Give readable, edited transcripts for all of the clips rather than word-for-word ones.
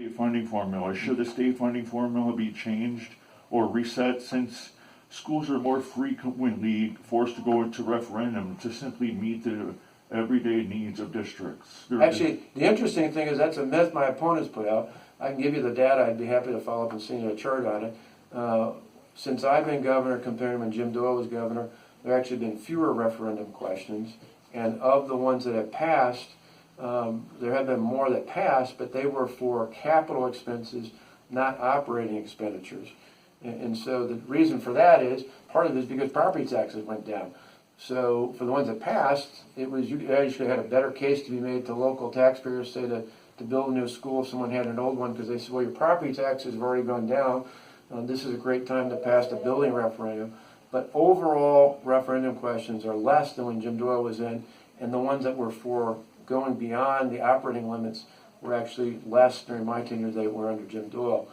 State funding formula. Should the state funding formula be changed or reset, since schools are more frequently forced to go into referendum to simply meet the everyday needs of districts? Actually, the interesting thing is that's a myth my opponents put out. I can give you the data. I'd be happy to follow up and send you a chart on it. Since I've been governor, compared to when Jim Doyle was governor, there have actually been fewer referendum questions. And of the ones that have passed, there have been more that passed, but they were for capital expenses, not operating expenditures. And so the reason for that is, part of it is because property taxes went down. So for the ones that passed, it was, you actually had a better case to be made to local taxpayers, say to build a new school if someone had an old one, because they said, well, your property taxes have already gone down. This is a great time to pass the building referendum. But overall referendum questions are less than when Jim Doyle was in, and the ones that were for going beyond the operating limits were actually less during my tenure than they were under Jim Doyle.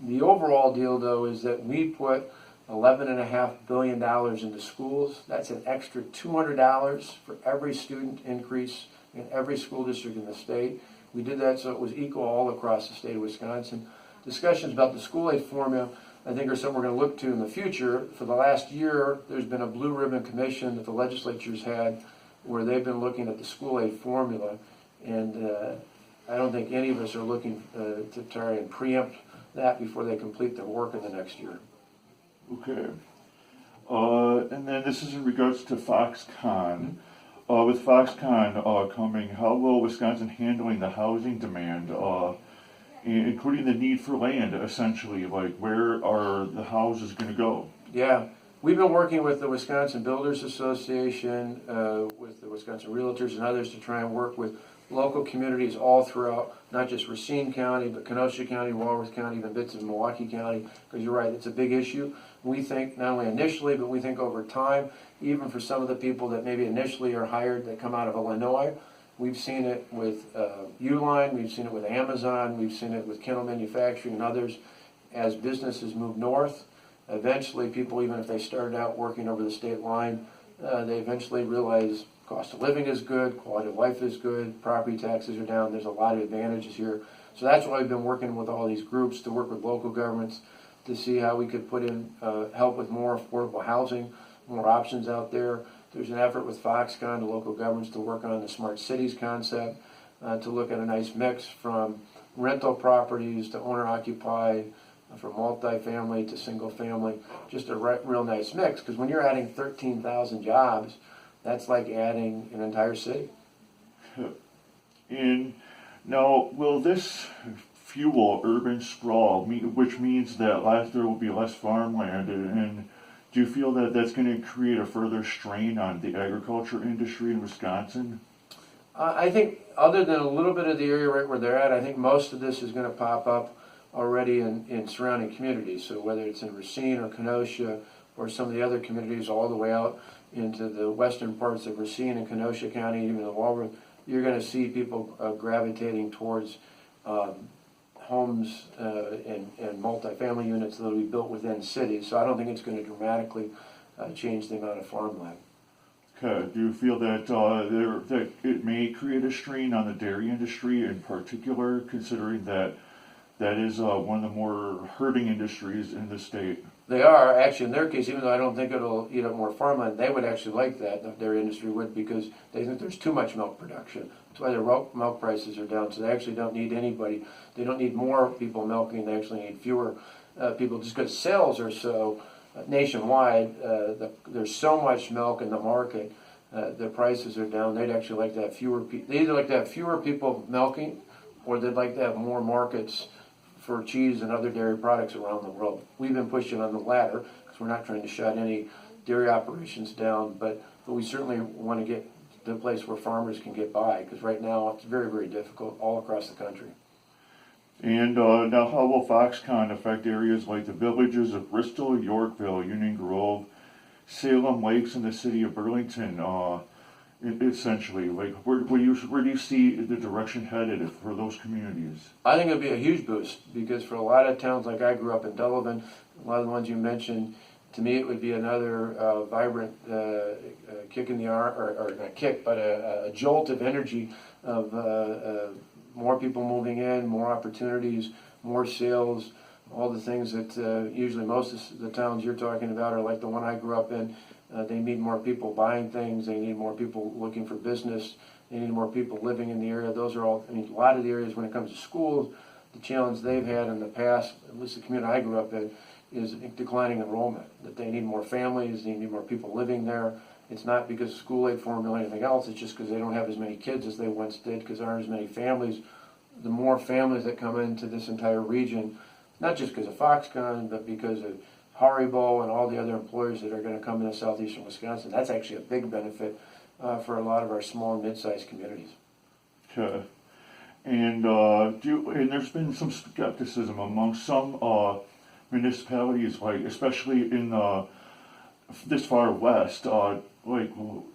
The overall deal, though, is that we put $11.5 billion into schools. That's an extra $200 for every student increase in every school district in the state. We did that so it was equal all across the state of Wisconsin. Discussions about the school aid formula, I think, are something we're going to look to in the future. For the last year, there's been a blue ribbon commission that the legislature's had where they've been looking at the school aid formula, and I don't think any of us are looking to try and preempt that before they complete their work in the next year. Okay. And then this is in regards to Foxconn. With Foxconn coming, how will Wisconsin handling the housing demand, including the need for land, essentially? Like, where are the houses going to go? Yeah. We've been working with the Wisconsin Builders Association, with the Wisconsin Realtors and others to try and work with local communities all throughout, not just Racine County, but Kenosha County, Walworth County, even bits of Milwaukee County, because you're right, it's a big issue. We think not only initially, but we think over time, even for some of the people that maybe initially are hired that come out of Illinois. We've seen it with Uline, we've seen it with Amazon, we've seen it with Kendall Manufacturing and others. As businesses move north, eventually people, even if they started out working over the state line, they eventually realize cost of living is good, quality of life is good, property taxes are down, there's a lot of advantages here. So that's why we've been working with all these groups to work with local governments to see how we could put in help with more affordable housing, more options out there. There's an effort with Foxconn to local governments to work on the smart cities concept, to look at a nice mix from rental properties to owner-occupied, from multifamily to single family, just a real nice mix, because when you're adding 13,000 jobs, that's like adding an entire city. And now, will this fuel urban sprawl, which means that there will be less farmland, and do you feel that that's going to create a further strain on the agriculture industry in Wisconsin? I think other than a little bit of the area right where they're at, I think most of this is going to pop up already in surrounding communities. So whether it's in Racine or Kenosha or some of the other communities all the way out into the western parts of Racine and Kenosha County, even the Walworth, you're going to see people gravitating towards homes and multifamily units that will be built within cities. So I don't think it's going to dramatically change the amount of farmland. Okay. Do you feel that that it may create a strain on the dairy industry in particular, considering that is one of the more hurting industries in the state? They are, actually, in their case, even though I don't think it'll eat up more farmland, they would actually like that, the dairy industry would, because they think there's too much milk production. That's why their milk prices are down, so they actually don't need anybody. They don't need more people milking, they actually need fewer people, just because sales are so nationwide, there's so much milk in the market, the prices are down. They'd actually like to have fewer people. They either like to have fewer people milking, or they'd like to have more markets for cheese and other dairy products around the world. We've been pushing on the latter because we're not trying to shut any dairy operations down, but we certainly want to get to a place where farmers can get by, because right now it's very, very difficult all across the country. And now, how will Foxconn affect areas like the villages of Bristol, Yorkville, Union Grove, Salem Lakes, and the city of Burlington? Essentially, like where do you see the direction headed for those communities? I think it'd be a huge boost, because for a lot of towns, like I grew up in Delavan, a lot of the ones you mentioned, to me it would be another vibrant kick in the arm, or not kick, but a jolt of energy of more people moving in, more opportunities, more sales, all the things that usually most of the towns you're talking about are like the one I grew up in. They need more people buying things. They need more people looking for business. They need more people living in the area. Those are all, I mean, a lot of the areas when it comes to schools, the challenge they've had in the past, at least the community I grew up in, is declining enrollment. That they need more families, they need more people living there. It's not because of school aid formula or anything else, it's just because they don't have as many kids as they once did, because there aren't as many families. The more families that come into this entire region, not just because of Foxconn, but because of Haribo and all the other employers that are going to come into southeastern Wisconsin, that's actually a big benefit for a lot of our small and mid-sized communities. Okay. And and there's been some skepticism among some municipalities, like especially in this far west,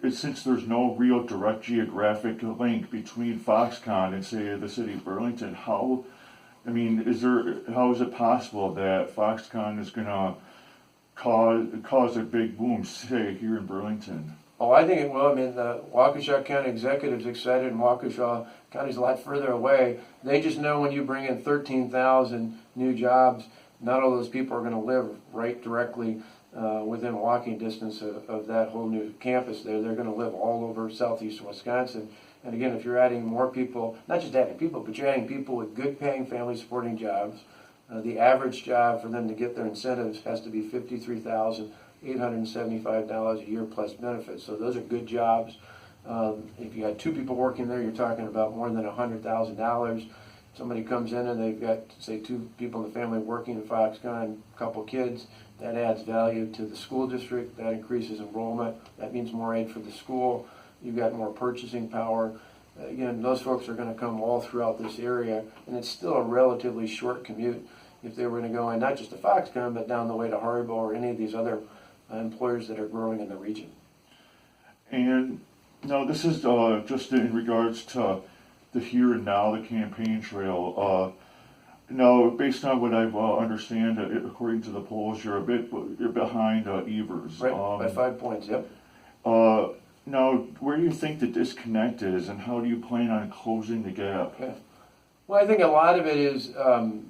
since there's no real direct geographic link between Foxconn and say the city of Burlington, how is it possible that Foxconn is gonna cause a big boom, say here in Burlington? Oh, I think it will. I mean, the Waukesha County executive's excited, and Waukesha County's a lot further away. They just know when you bring in 13,000 new jobs, not all those people are going to live right directly within walking distance of that whole new campus there. They're going to live all over southeastern Wisconsin. And again, if you're adding more people, not just adding people, but you're adding people with good paying family supporting jobs, the average job for them to get their incentives has to be $53,875 a year plus benefits. So those are good jobs. If you had two people working there, you're talking about more than $100,000. Somebody comes in and they've got, say, two people in the family working in Foxconn, a couple kids, that adds value to the school district, that increases enrollment, that means more aid for the school, you've got more purchasing power. Again, those folks are going to come all throughout this area, and it's still a relatively short commute if they were going to go in, not just to Foxconn, but down the way to Haribo or any of these other employers that are growing in the region. And now this is just in regards to the here and now, the campaign trail. Now, based on what I understand, according to the polls, you're behind Evers. Right, by 5 points, yep. Now, where do you think the disconnect is, and how do you plan on closing the gap? Yeah. Well, I think a lot of it is, and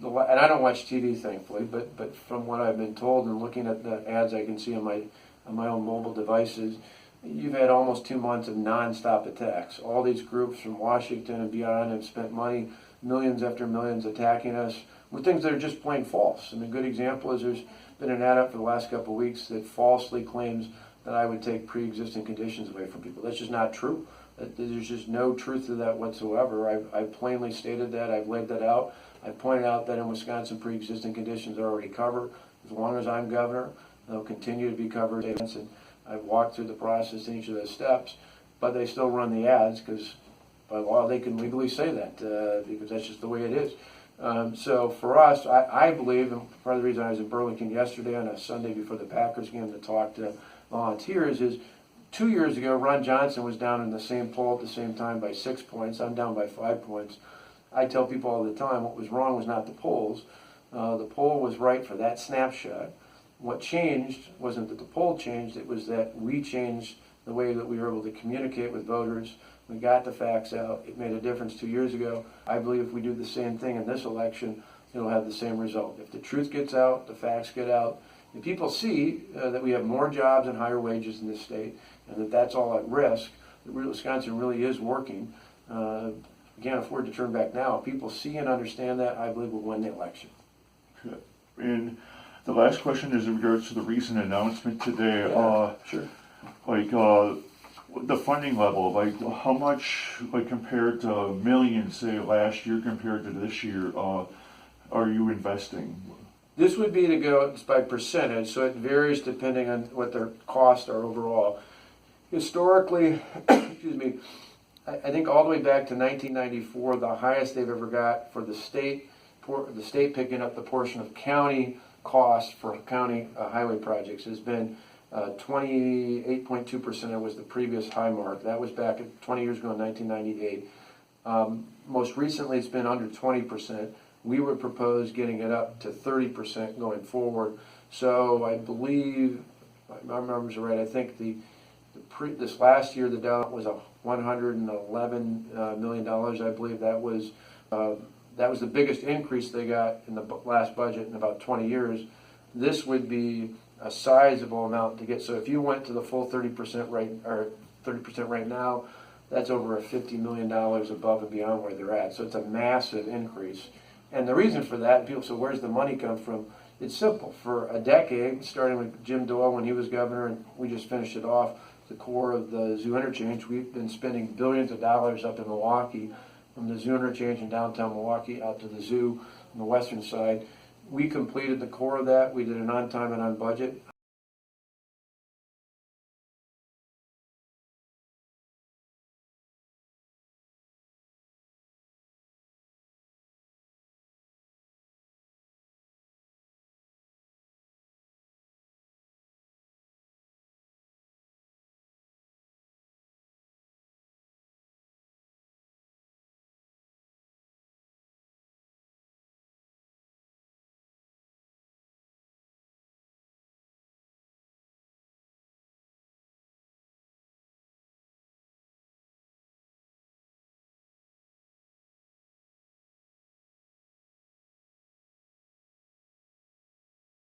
I don't watch TV, thankfully, but from what I've been told and looking at the ads I can see on my own mobile devices, you've had almost 2 months of nonstop attacks. All these groups from Washington and beyond have spent money, millions after millions, attacking us with things that are just plain false. And a good example is there's been an ad up for the last couple of weeks that falsely claims that I would take pre-existing conditions away from people. That's just not true. There's just no truth to that whatsoever. I've plainly stated that. I've laid that out. I've pointed out that in Wisconsin, pre-existing conditions are already covered. As long as I'm governor, they'll continue to be covered. And I've walked through the process in each of those steps, but they still run the ads because by law they can legally say that because that's just the way it is. So for us, I believe, and part of the reason I was in Burlington yesterday on a Sunday before the Packers game to talk to volunteers is 2 years ago, Ron Johnson was down in the same poll at the same time by 6 points. I'm down by 5 points. I tell people all the time what was wrong was not the polls. The poll was right for that snapshot. What changed wasn't that the poll changed, it was that we changed the way that we were able to communicate with voters. We got the facts out. It made a difference 2 years ago. I believe if we do the same thing in this election, it'll have the same result. If the truth gets out, the facts get out, and people see that we have more jobs and higher wages in this state, and that that's all at risk, that Wisconsin really is working. Again, if we're to turn back now, if people see and understand that, I believe we'll win the election. Okay. And the last question is in regards to the recent announcement today. Sure. The funding level, how much, compared to millions, say last year compared to this year, are you investing? This would be to go it's by percentage, so it varies depending on what their costs are overall. Historically, excuse me, I think all the way back to 1994, the highest they've ever got for the state picking up the portion of county costs for county highway projects has been 28.2%. Was the previous high mark. That was back 20 years ago in 1998. Most recently, it's been under 20%. We would propose getting it up to 30% going forward. So I believe, if my numbers are right, I think this last year the dollar was $111 million, I believe. That was the biggest increase they got in the last budget in about 20 years. This would be a sizable amount to get. So if you went to the full 30% rate, or 30% right now, that's over $50 million above and beyond where they're at. So it's a massive increase. And the reason for that, people say, where's the money come from? It's simple. For a decade, starting with Jim Doyle when he was governor, and we just finished it off, the core of the zoo interchange, we've been spending billions of dollars up in Milwaukee, from the zoo interchange in downtown Milwaukee out to the zoo on the western side. We completed the core of that. We did it on time and on budget.